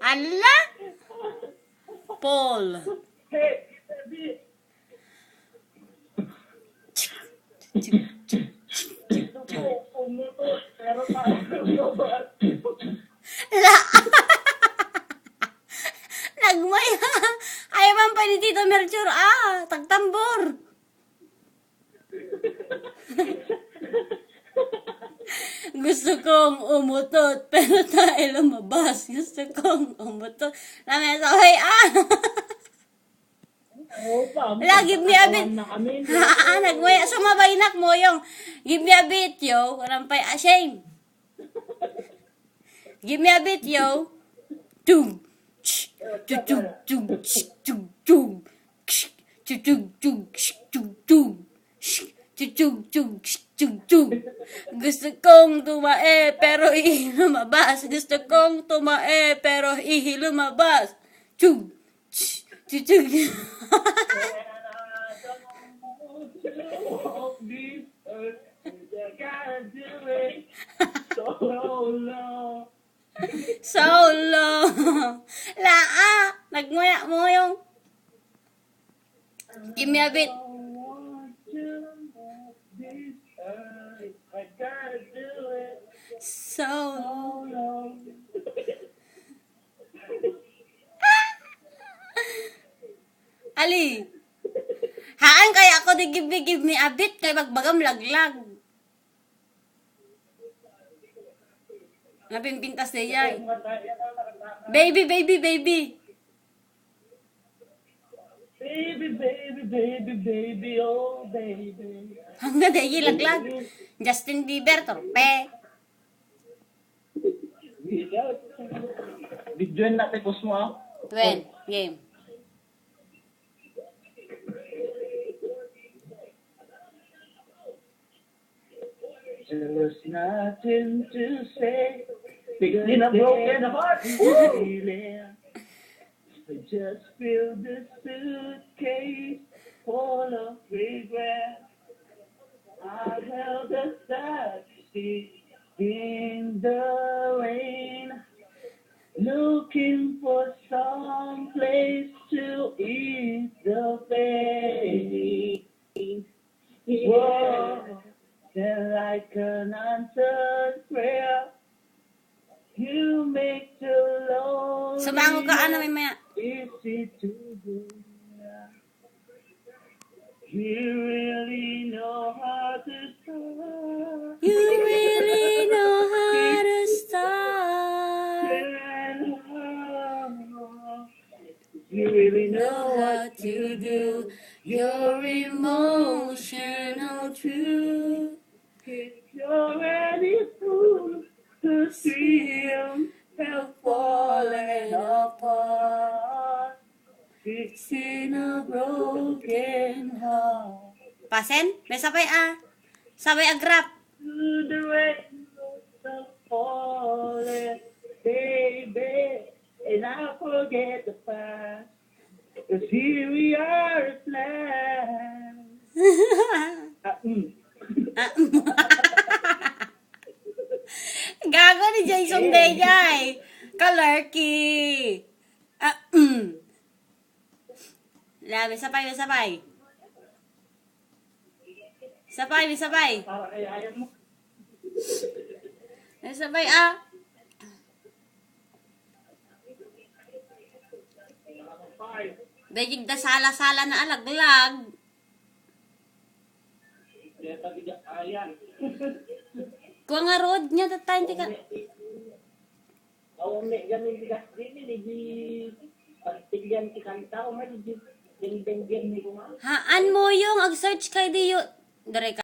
Ala? Paul. La. Nagmaya. Ayaw man pa ni Tito Melchor. Tagtambor. Gusto kong umutot, pero tayo lumabas. Gusto kong umutot. Namin sa okay, give me a bit. Nagmaya, sumabay nak mo yung, give me a bit, yo. Walang pa, shame. Give me a bit, yo. Tung. Tung. Tung. Tung. Tung. Tung. Tung. Tung. Gusto kong tumae pero ihi lumabas. Gusto kong tumae pero ihi lumabas. Tung. Tung. Solo. Nagmuya mo yung give me a bit. Solo. Ali. Haan kaya ako di give me a bit kay magbagam laglag. Napimpintas na yan. Baby. Baby, oh baby. Hanggang dahil laglag. Justin Bieber, torpe. Bidyoin natin post mo, When? Game. There's nothing to say. In a broken heart, feeling. I just feel this suitcase full of regret. I held a taxi in the rain, looking for some place to ease the pain. Whoa, then like an answered prayer, you make the Lord Sumango ka, may maya. easy to do. You really know how to start. You really know how to start. You really know Know what to do. Your emotional truth. if you're ready to see him and falling apart. Fixing a broken heart. Pasen? May sabay Sabay agrap. To the rainbows of falling, baby, and I forget the past. 'Cause here we are at last. Gago ni Jason Dejay. Kalerky. May sabay. Sabay. Para kay ayaw mo. May sabay Dajig da sala-sala na alaglag. Kaya tagiga ayan. Kuha nga road niya tatayin tika. Awame gamin bigas din ni pagtigyan ti kanta o may di ding ni ko nga. Haan mo yung ag-search kay diyo. Dere ka.